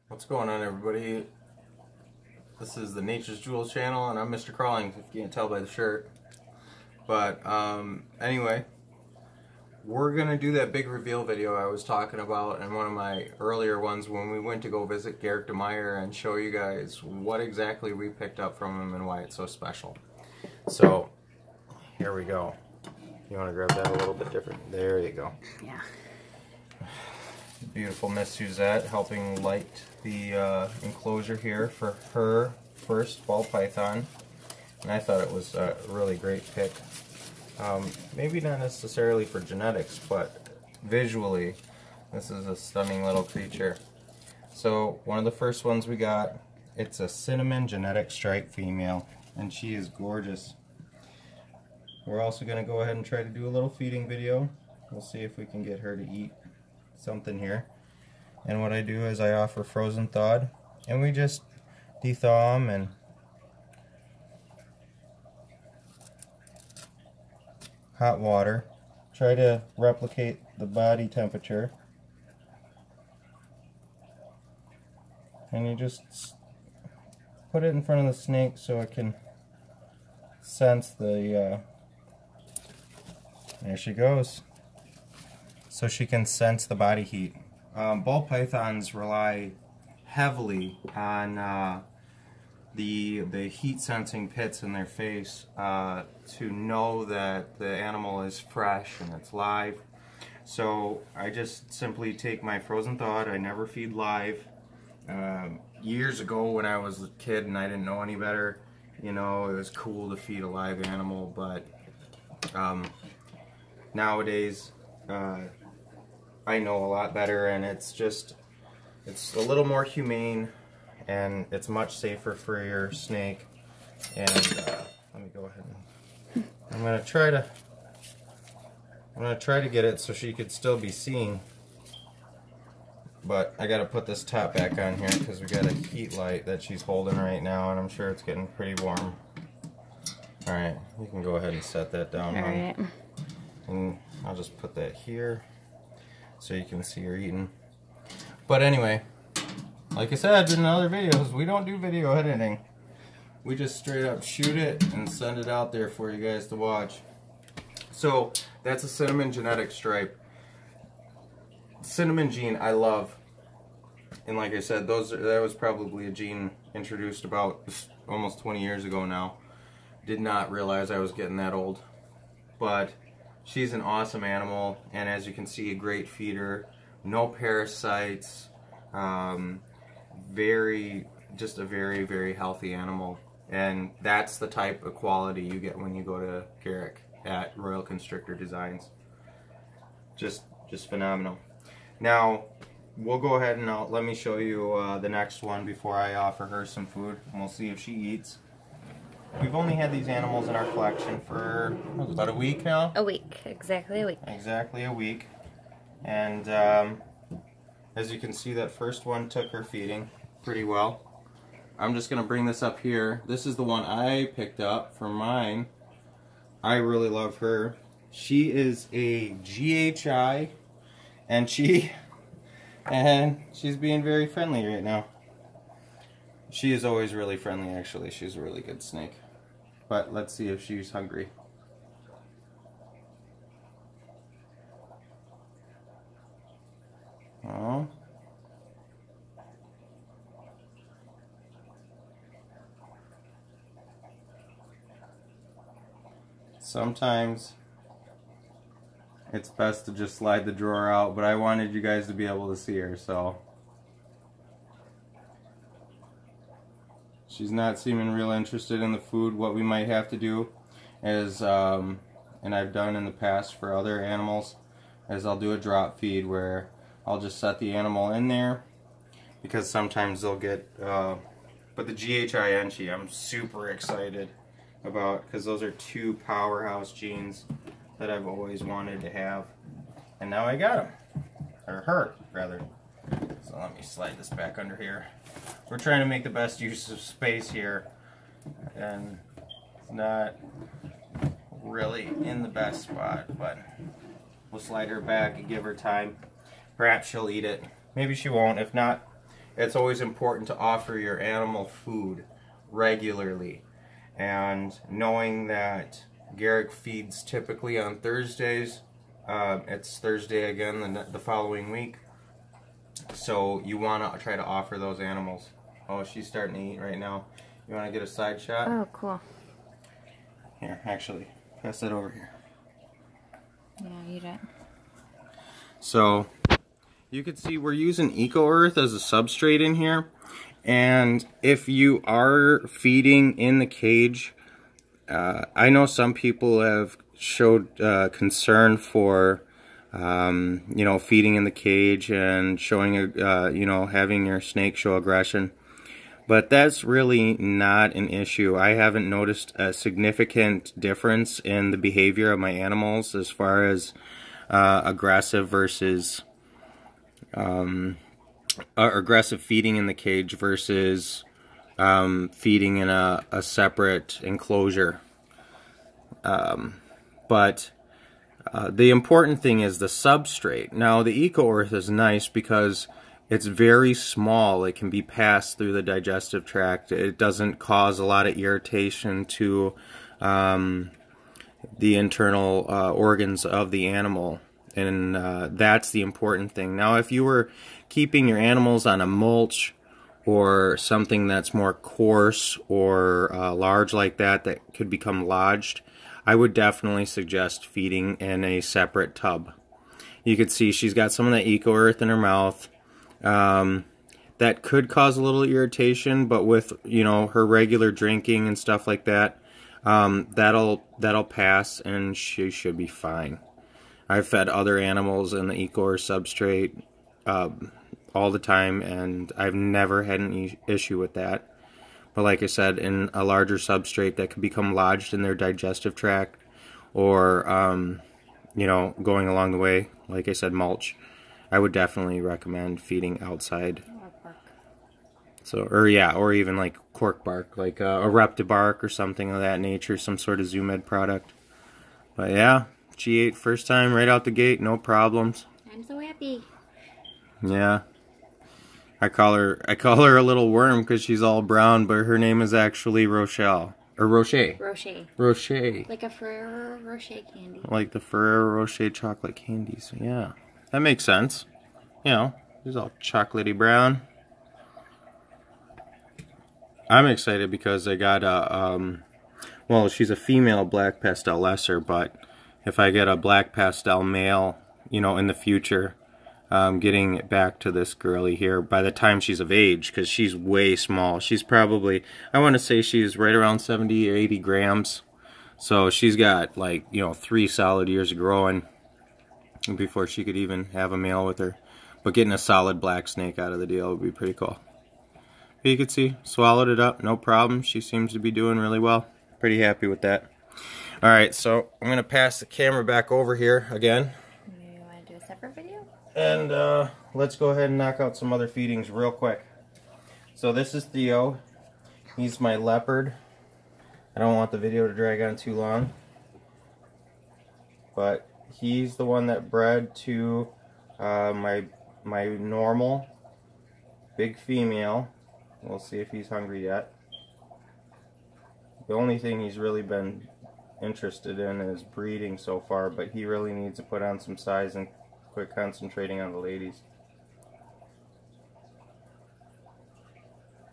What's going on, everybody? This is the Nature's Jewels channel, and I'm MrCrawlings, if you can't tell by the shirt. But anyway, we're gonna do that big reveal video I was talking about in one of my earlier ones when we went to go visit Gerrick and show you guys what exactly we picked up from him and why it's so special. So here we go. You want to grab that a little bit different? There you go. Yeah. Beautiful Miss Suzette helping light the enclosure here for her first ball python, and I thought it was a really great pick. Maybe not necessarily for genetics, but visually this is a stunning little creature. So one of the first ones we got, it's a cinnamon genetic stripe female, and she is gorgeous. We're also going to go ahead and try to do a little feeding video. We'll see if we can get her to eat something here. And what I do is I offer frozen thawed, and we just de-thaw them and hot water. Try to replicate the body temperature. And you just put it in front of the snake so it can sense the there she goes. So she can sense the body heat. Ball pythons rely heavily on the heat sensing pits in their face to know that the animal is fresh and it's live. So I just simply take my frozen thawed. I never feed live. Years ago when I was a kid and I didn't know any better, you know, it was cool to feed a live animal, but nowadays I know a lot better, and it's a little more humane, and it's much safer for your snake. And let me go ahead and I'm gonna try to get it so she could still be seen, but I gotta put this top back on here because we got a heat light that she's holding right now, and I'm sure it's getting pretty warm. Alright, you can go ahead and set that down. Alright. And I'll just put that here so you can see her eating. But anyway, like I said in other videos, we don't do video editing. We just straight up shoot it and send it out there for you guys to watch. So that's a cinnamon genetic stripe. Cinnamon gene I love. And like I said, that was probably a gene introduced about almost 20 years ago now. Did not realize I was getting that old. But she's an awesome animal, and as you can see, a great feeder, no parasites, just a very, very healthy animal. And that's the type of quality you get when you go to Gerrick at Royal Constrictor Designs. Just phenomenal. Now, we'll go ahead and let me show you the next one before I offer her some food, and we'll see if she eats. We've only had these animals in our collection for about a week now. A week, exactly a week. Exactly a week. And as you can see, that first one took her feeding pretty well. I'm just going to bring this up here. This is the one I picked up for mine. I really love her. She is a GHI, and she's being very friendly right now. She is always really friendly, actually. She's a really good snake. But let's see if she's hungry. Oh. Sometimes it's best to just slide the drawer out, but I wanted you guys to be able to see her, so. She's not seeming real interested in the food. What we might have to do is, and I've done in the past for other animals, is I'll do a drop feed where I'll just set the animal in there, because sometimes they'll get, but the GHI I'm super excited about, because those are two powerhouse genes that I've always wanted to have, and now I got them, or her rather. So let me slide this back under here. We're trying to make the best use of space here, and it's not really in the best spot, but we'll slide her back and give her time. Perhaps she'll eat it. Maybe she won't. If not, it's always important to offer your animal food regularly. And knowing that Gerrick feeds typically on Thursdays, it's Thursday again the following week, so you want to try to offer those animals. Oh, she's starting to eat right now. You want to get a side shot? Oh, cool. Here, actually, pass that over here. Yeah, eat it. So, you can see we're using Eco-Earth as a substrate in here. And if you are feeding in the cage, I know some people have showed concern for you know, feeding in the cage and showing you know, having your snake show aggression, but that's really not an issue. I haven't noticed a significant difference in the behavior of my animals as far as aggressive versus aggressive feeding in the cage versus feeding in a separate enclosure. But the important thing is the substrate. Now, the Eco-Earth is nice because it's very small. It can be passed through the digestive tract. It doesn't cause a lot of irritation to the internal organs of the animal. And that's the important thing. Now, if you were keeping your animals on a mulch or something that's more coarse or large like that, that could become lodged, I would definitely suggest feeding in a separate tub. You can see she's got some of that Eco-Earth in her mouth. That could cause a little irritation, but with, you know, her regular drinking and stuff like that, that'll pass and she should be fine. I've fed other animals in the Eco-Earth substrate all the time, and I've never had an issue with that. But like I said, in a larger substrate that could become lodged in their digestive tract, or you know, going along the way, like I said, mulch, I would definitely recommend feeding outside. So, or yeah, or even like cork bark, like a Reptibark or something of that nature, some sort of Zoomed product. But yeah, she ate first time right out the gate, no problems. I'm so happy. Yeah. I call her a little worm because she's all brown, but her name is actually Rochelle. Or Rocher. Rocher. Rocher. Like a Ferrero Rocher candy. Like the Ferrero Rocher chocolate candies. Yeah. That makes sense. You know, she's all chocolatey brown. I'm excited because I got a, well, she's a female black pastel lesser, but if I get a black pastel male, you know, in the future, getting back to this girly here by the time she's of age, because she's way small. She's probably, I want to say she's right around 70 or 80 grams. So she's got, like, you know, 3 solid years of growing before she could even have a male with her. But getting a solid black snake out of the deal would be pretty cool. But you can see, swallowed it up, no problem. She seems to be doing really well. Pretty happy with that. Alright, so I'm going to pass the camera back over here again. You want to do a separate video? And let's go ahead and knock out some other feedings real quick. So this is Theo. He's my leopard. I don't want the video to drag on too long. But he's the one that bred to my normal big female. We'll see if he's hungry yet. The only thing he's really been interested in is breeding so far, but he really needs to put on some size and quit concentrating on the ladies.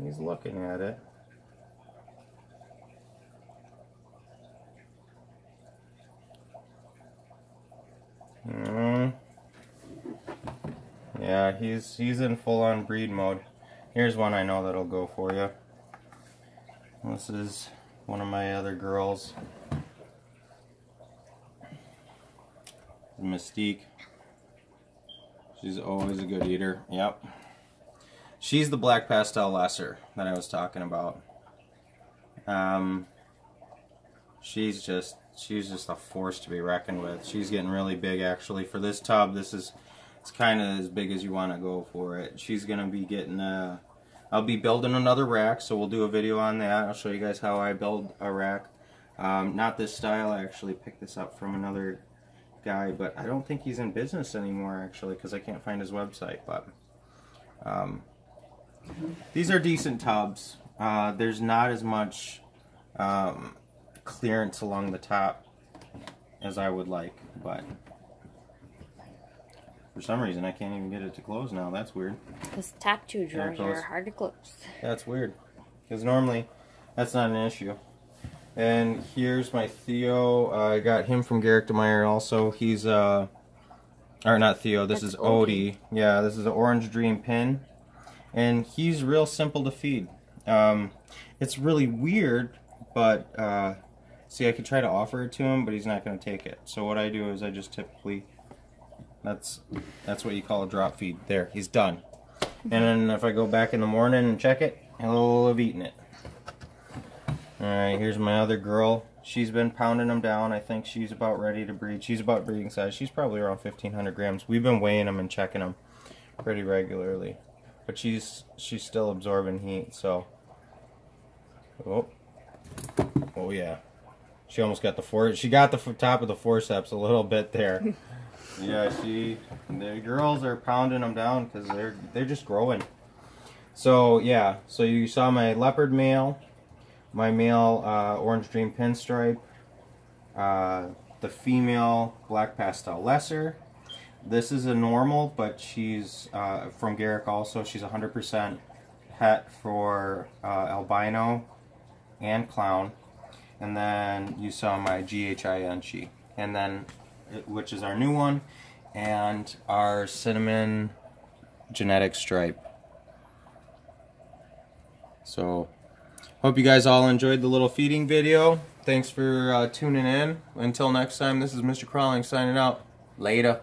He's looking at it. Yeah, he's in full-on breed mode. Here's one I know that'll go for you. This is one of my other girls. Mystique. She's always a good eater. Yep. She's the black pastel lesser that I was talking about. She's just a force to be reckoned with. She's getting really big actually. For this tub, it's kind of as big as you want to go for it. She's gonna be getting I'll be building another rack, so we'll do a video on that. I'll show you guys how I build a rack. Not this style. I actually picked this up from another guy, but I don't think he's in business anymore actually, because I can't find his website. But These are decent tubs. There's not as much clearance along the top as I would like, but for some reason I can't even get it to close now. That's weird. Those top two drawers are hard to close. That's weird, because normally that's not an issue. And here's my Theo. I got him from Gerrick also. He's or not Theo. This is Odie. Yeah, this is an Orange Dream pin, and he's real simple to feed. It's really weird, but see, I could try to offer it to him, but he's not going to take it. So what I do is I just typically, that's what you call a drop feed. There, he's done. And then if I go back in the morning and check it, he'll have eaten it. Alright, here's my other girl. She's been pounding them down. I think she's about ready to breed. She's about breeding size. She's probably around 1,500 grams. We've been weighing them and checking them pretty regularly. But she's still absorbing heat, so. Oh yeah. She almost got she got the top of the forceps a little bit there. Yeah, the girls are pounding them down because they're just growing. So yeah, so you saw my leopard male, my male Orange Dream pinstripe, the female black pastel lesser. This is a normal, but she's from Gerrick also. She's 100% het for albino and clown. And then you saw my GHIN, and then which is our new one, and our cinnamon genetic stripe. So hope you guys all enjoyed the little feeding video. Thanks for tuning in. Until next time, this is MrCrawlings signing out. Later.